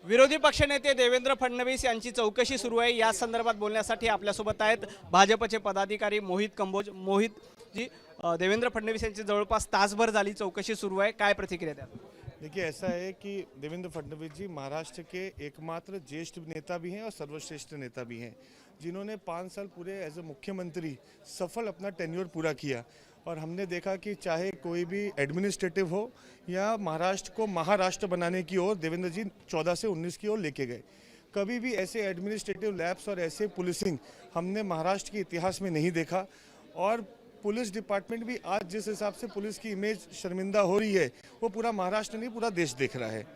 विरोधी पक्षनेते देवेंद्र फडणवीस यांची चौकशी सुरू आहे। या संदर्भात बोलण्यासाठी आपल्यासोबत आहेत भाजपचे पदाधिकारी मोहित कंबोज। मोहित जी, देवेंद्र फडणवीस यांची जवळपास तासभर झाली चौकशी सुरू आहे, काय प्रतिक्रिया द्याल? देखिए, ऐसा है कि देवेंद्र फडणवीस जी महाराष्ट्र के एकमात्र ज्येष्ठ नेता भी हैं और सर्वश्रेष्ठ नेता भी हैं, जिन्होंने 5 साल पूरे एज ए मुख्यमंत्री सफल अपना टेन्योर पूरा किया। और हमने देखा कि चाहे कोई भी एडमिनिस्ट्रेटिव हो या महाराष्ट्र को महाराष्ट्र बनाने की ओर देवेंद्र जी 14 से 19 की ओर लेके गए। कभी भी ऐसे एडमिनिस्ट्रेटिव लैब्स और ऐसे पुलिसिंग हमने महाराष्ट्र के इतिहास में नहीं देखा। और पुलिस डिपार्टमेंट भी आज जिस हिसाब से पुलिस की इमेज शर्मिंदा हो रही है, वो पूरा महाराष्ट्र नहीं, पूरा देश देख रहा है।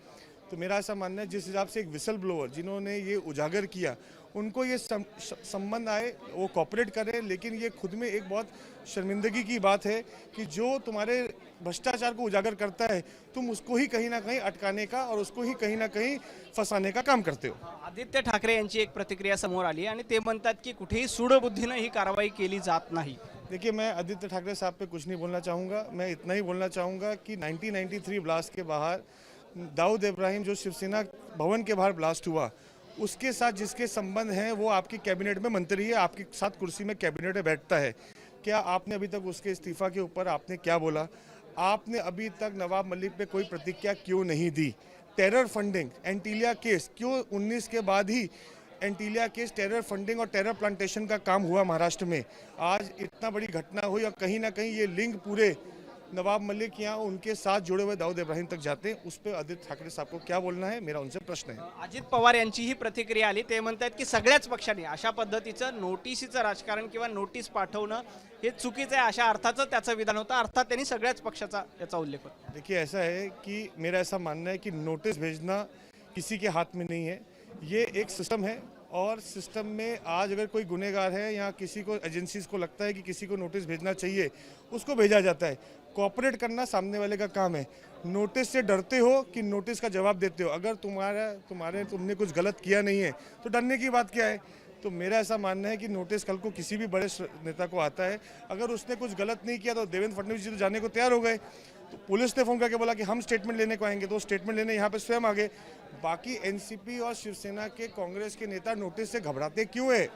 तो मेरा ऐसा मानना है, जिस हिसाब से एक विसल ब्लोअर जिन्होंने ये उजागर किया, उनको ये संबंध आए, वो कॉपरेट करें। लेकिन ये खुद में एक बहुत शर्मिंदगी की बात है कि जो तुम्हारे भ्रष्टाचार को उजागर करता है, तुम उसको ही कहीं ना कहीं अटकाने का और उसको ही कहीं ना कहीं फंसाने का काम करते हो। आदित्य ठाकरे यांची एक प्रतिक्रिया समोर आली आणि ते म्हणतात की कुठेही सूडबुद्धीनं ही कारवाई केली जात नाही। देखिए, मैं आदित्य ठाकरे साहब पे कुछ नहीं बोलना चाहूँगा। मैं इतना ही बोलना चाहूँगा कि 1993 ब्लास्ट के बाहर दाऊद इब्राहिम जो शिवसेना भवन के बाहर ब्लास्ट हुआ, उसके साथ जिसके संबंध हैं वो आपकी कैबिनेट में मंत्री है, आपके साथ कुर्सी में कैबिनेट में बैठता है। क्या आपने अभी तक उसके इस्तीफा के ऊपर आपने क्या बोला? आपने अभी तक नवाब मलिक पे कोई प्रतिक्रिया क्यों नहीं दी? टेरर फंडिंग, एंटीलिया केस, क्यों 19 के बाद ही एंटीलिया केस, टेरर फंडिंग और टेरर प्लांटेशन का काम हुआ महाराष्ट्र में? आज इतना बड़ी घटना हुई और कहीं ना कहीं ये लिंक पूरे नवाब मलिक या उनके साथ जुड़े हुए दाऊद इब्राहिम तक जाते हैं। उस पर आदित्य ठाकरे साहब को क्या बोलना है, मेरा उनसे प्रश्न है। अजित पवार यांची ही प्रतिक्रिया आली। ते म्हणतात की सगळ्याच पक्षांनी अशा पद्धतीचं नोटिसीचं राजकारण किंवा नोटीस पाठवणं हे चुकीचं आहे, अशा अर्थाचं त्याचं विधान होतं। अर्थात त्यांनी सगळ्याच पक्षाचा याचा उल्लेख होता। देखिए, ऐसा है कि मेरा ऐसा मानना है कि नोटिस भेजना किसी के हाथ में नहीं है, ये एक सिस्टम है। और सिस्टम में आज अगर कोई गुनहगार है या किसी को एजेंसीज को लगता है कि किसी को नोटिस भेजना चाहिए, उसको भेजा जाता है। कोऑपरेट करना सामने वाले का काम है। नोटिस से डरते हो कि नोटिस का जवाब देते हो? अगर तुमने कुछ गलत किया नहीं है तो डरने की बात क्या है? तो मेरा ऐसा मानना है कि नोटिस कल को किसी भी बड़े नेता को आता है, अगर उसने कुछ गलत नहीं किया तो देवेंद्र फडणवीस जी तो जाने को तैयार हो गए। तो पुलिस ने फोन करके बोला कि हम स्टेटमेंट लेने को आएंगे, तो स्टेटमेंट लेने यहाँ पे स्वयं आ गए। बाकी एनसीपी और शिवसेना के, कांग्रेस के नेता नोटिस से घबराते क्यों है?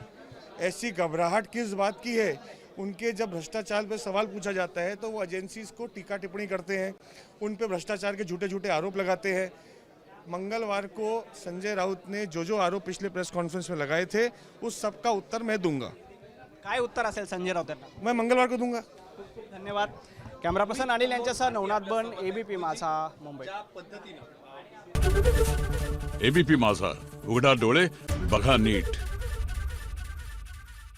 ऐसी घबराहट किस बात की है? उनके जब भ्रष्टाचार पर सवाल पूछा जाता है तो वो एजेंसीज को टीका टिप्पणी करते हैं, उन पे भ्रष्टाचार के झूठे झूठे आरोप लगाते हैं। मंगलवार को संजय राउत ने जो आरोप पिछले प्रेस कॉन्फ्रेंस में लगाए थे, उस सब का उत्तर मैं दूंगा। काय उत्तर असेल संजय राऊत यांना? मैं मंगलवार को दूंगा। खूप खूप धन्यवाद। कॅमेरा पर्सन अनिल यांच्यासह नवनाथ बन, एबीपी माझा, मुंबई। एबीपी माझा, उघडा डोळे बघा नीट।